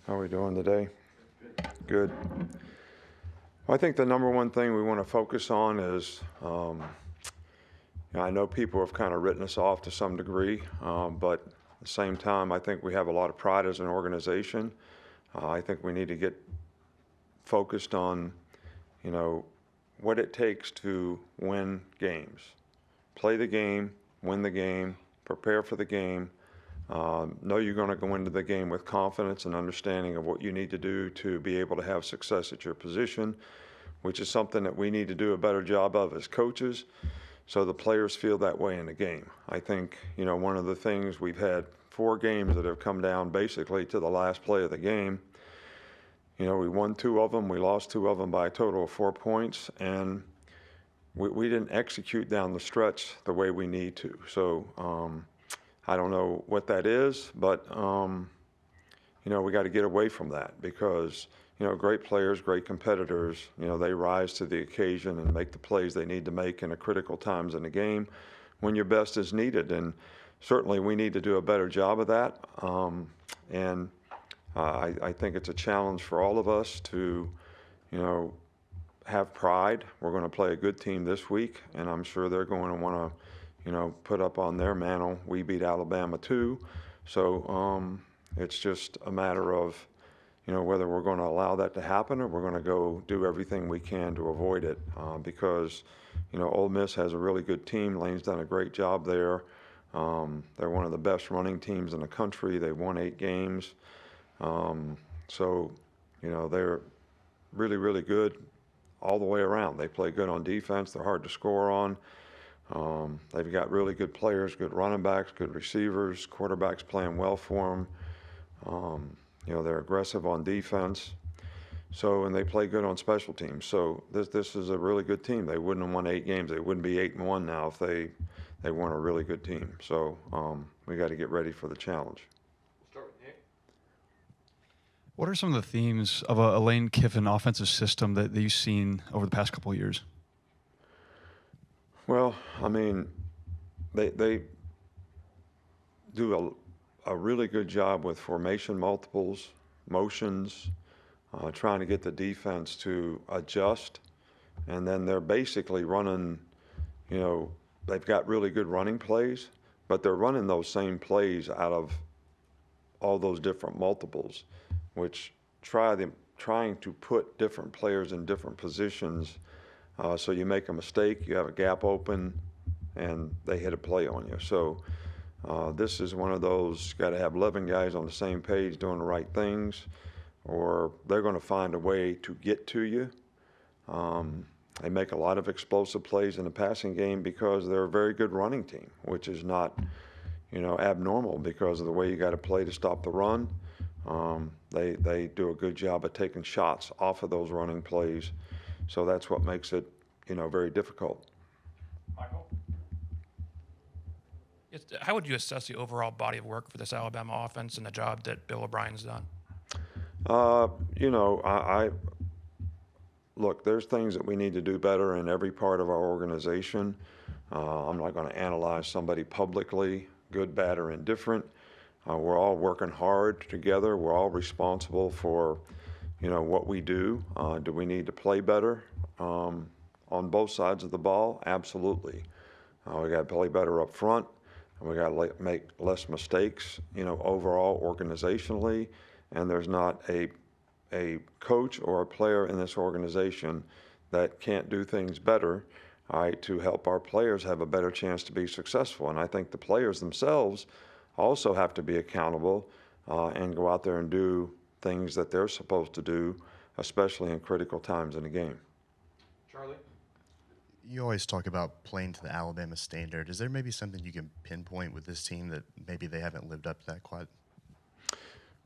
How are we doing today? Good. I think the number one thing we want to focus on is, I know people have kind of written us off to some degree, but at the same time, I think we have a lot of pride as an organization. I think we need to get focused on, what it takes to win games. Play the game, win the game, prepare for the game. Know you're going to go into the game with confidence and understanding of what you need to do to be able to have success at your position, which is something that we need to do a better job of as coaches, so the players feel that way in the game. I think, one of the things, we've had 4 games that have come down basically to the last play of the game. We won 2 of them, we lost 2 of them by a total of 4 points, and we didn't execute down the stretch the way we need to. So I don't know what that is, but we got to get away from that because great players, great competitors, they rise to the occasion and make the plays they need to make in a critical times in the game when your best is needed. And certainly we need to do a better job of that. I think it's a challenge for all of us to, have pride. We're going to play a good team this week, and I'm sure they're going to want to, put up on their mantle, we beat Alabama too. So it's just a matter of, whether we're going to allow that to happen or we're going to go do everything we can to avoid it because, Ole Miss has a really good team. Lane's done a great job there. They're one of the best running teams in the country. They've won 8 games. They're really, really good all the way around. They play good on defense. They're hard to score on. They've got really good players, good running backs, good receivers, quarterbacks playing well for them. They're aggressive on defense. And they play good on special teams. So this is a really good team. They wouldn't have won 8 games. They wouldn't be 8-1 now if they weren't a really good team. So we got to get ready for the challenge. What are some of the themes of a Lane Kiffin offensive system that you've seen over the past couple of years? Well, they do a really good job with formation multiples, motions, trying to get the defense to adjust. And then they're basically running, they've got really good running plays, but they're running those same plays out of all those different multiples, which trying to put different players in different positions. So you make a mistake, you have a gap open, and they hit a play on you. So this is one of those, got to have 11 guys on the same page doing the right things, or they're going to find a way to get to you. They make a lot of explosive plays in the passing game because they're a very good running team, which is not, abnormal because of the way you got to play to stop the run. They do a good job of taking shots off of those running plays. So that's what makes it, very difficult. Michael? How would you assess the overall body of work for this Alabama offense and the job that Bill O'Brien's done? Look, there's things that we need to do better in every part of our organization. I'm not going to analyze somebody publicly, good, bad, or indifferent. We're all working hard together. We're all responsible for, what we do. Do we need to play better on both sides of the ball? Absolutely. We got to play better up front, and we got to make less mistakes, overall organizationally. And there's not a coach or a player in this organization that can't do things better, to help our players have a better chance to be successful. And I think the players themselves also have to be accountable and go out there and do things that they're supposed to do, especially in critical times in the game. Charlie? You always talk about playing to the Alabama standard. Is there maybe something you can pinpoint with this team that maybe they haven't lived up to that quite?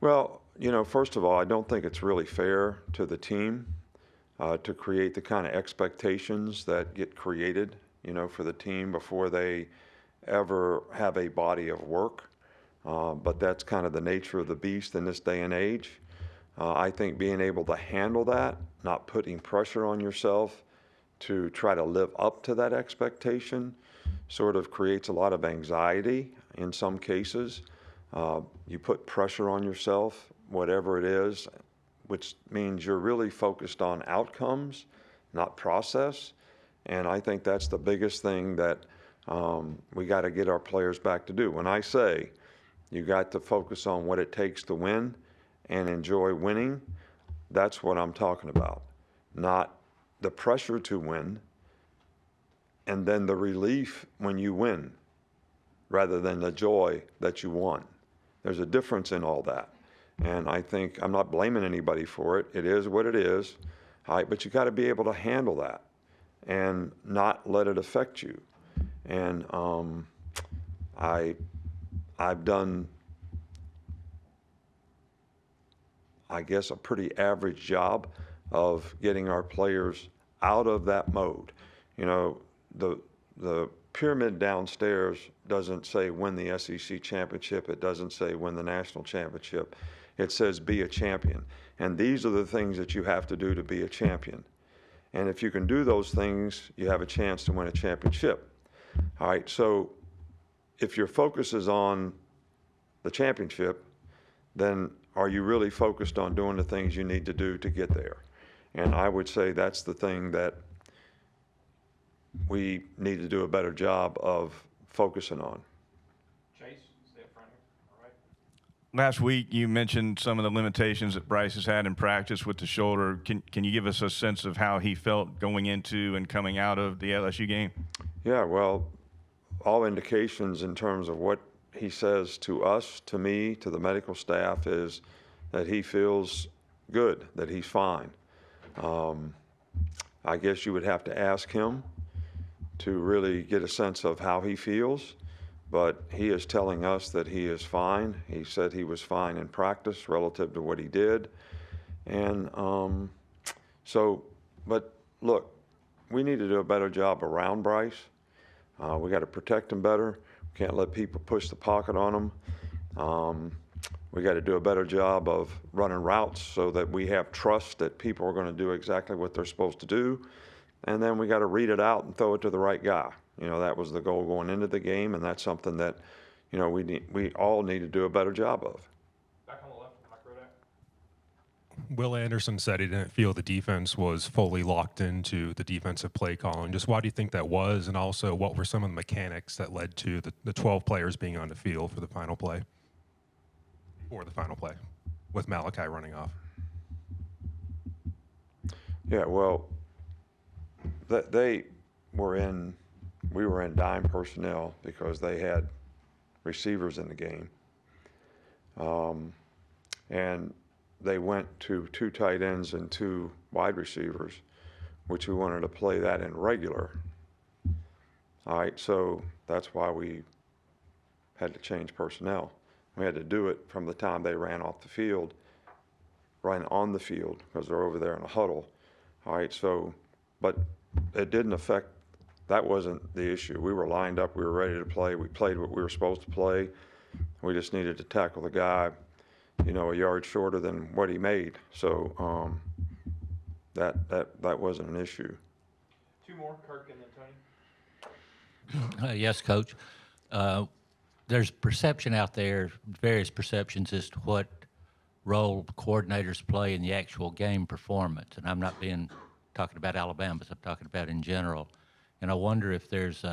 Well, first of all, I don't think it's really fair to the team to create the kind of expectations that get created, for the team before they ever have a body of work. But that's kind of the nature of the beast in this day and age. I think being able to handle that, not putting pressure on yourself to try to live up to that expectation, sort of creates a lot of anxiety in some cases. You put pressure on yourself whatever it is, which means you're really focused on outcomes, not process. And I think that's the biggest thing that we got to get our players back to do. When I say you got to focus on what it takes to win and enjoy winning, that's what I'm talking about. Not the pressure to win and then the relief when you win rather than the joy that you won. There's a difference in all that. And I think I'm not blaming anybody for it. It is what it is. All right, but you got to be able to handle that and not let it affect you. And I've done, I guess, a pretty average job of getting our players out of that mode. You know, the pyramid downstairs doesn't say win the SEC championship. It doesn't say win the national championship. It says be a champion. And these are the things that you have to do to be a champion. And if you can do those things, you have a chance to win a championship. All right, so if your focus is on the championship, then are you really focused on doing the things you need to do to get there? And I would say that's the thing that we need to do a better job of focusing on. Chase, stay up front here. All right. Last week, you mentioned some of the limitations that Bryce has had in practice with the shoulder. Can you give us a sense of how he felt going into and coming out of the LSU game? Yeah, well, all indications in terms of what he says to us, to me, to the medical staff is that he feels good, that he's fine. I guess you would have to ask him to really get a sense of how he feels, but he is telling us that he is fine. He said he was fine in practice relative to what he did. And but look, we need to do a better job around Bryce. We got to protect him better. We can't let people push the pocket on him. We got to do a better job of running routes so that we have trust that people are going to do exactly what they're supposed to do. And then we got to read it out and throw it to the right guy. You know, that was the goal going into the game, and that's something that, you know, we all need to do a better job of. Back on the left, Mike Rodak. Will Anderson said he didn't feel the defense was fully locked into the defensive play calling. Just why do you think that was? And also, what were some of the mechanics that led to the 12 players being on the field for the final play? Or the final play with Malachi running off? Yeah, well, we were in dime personnel because they had receivers in the game. And they went to 2 tight ends and 2 wide receivers, which we wanted to play that in regular. All right, so that's why we had to change personnel. We had to do it from the time they ran off the field, right on the field, because they're over there in a huddle. All right, so, but it didn't affect, that wasn't the issue. We were lined up, we were ready to play, we played what we were supposed to play. We just needed to tackle the guy, you know, a yard shorter than what he made. So that wasn't an issue. 2 more, Kirk and then Tony. Yes, Coach. There's perception out there, various perceptions as to what role coordinators play in the actual game performance. And I'm not talking about Alabama, but I'm talking about in general. And I wonder if there's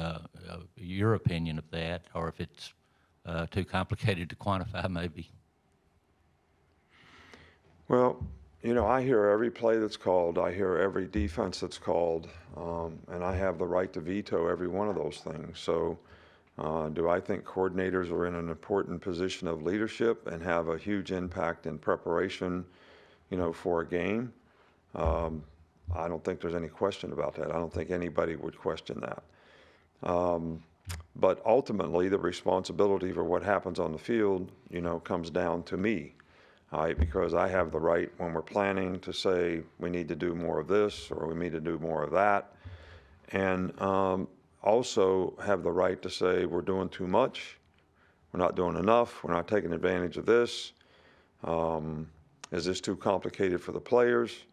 your opinion of that, or if it's too complicated to quantify, maybe. Well, you know, I hear every play that's called. I hear every defense that's called. And I have the right to veto every one of those things. So do I think coordinators are in an important position of leadership and have a huge impact in preparation, you know, for a game? I don't think there's any question about that. I don't think anybody would question that. But ultimately, the responsibility for what happens on the field, you know, comes down to me. Because I have the right when we're planning to say we need to do more of this or we need to do more of that. And also have the right to say we're doing too much, we're not doing enough, we're not taking advantage of this. Is this too complicated for the players?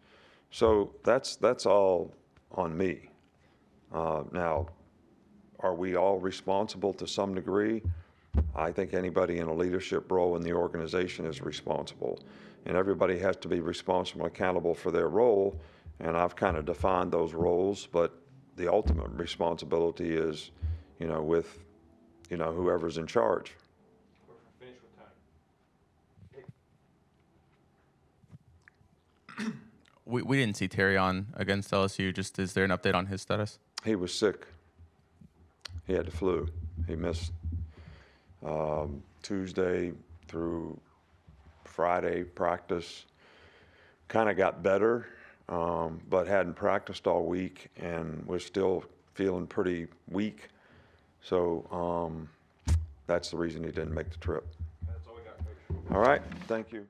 So that's all on me. Now, are we all responsible to some degree? I think anybody in a leadership role in the organization is responsible. and everybody has to be responsible and accountable for their role, and I've kind of defined those roles, but the ultimate responsibility is, with, whoever's in charge. We didn't see Terry on against LSU. Just is there an update on his status? He was sick. He had the flu. He missed Tuesday through Friday practice. Kind of got better, but hadn't practiced all week and was still feeling pretty weak. So that's the reason he didn't make the trip. All right. Thank you.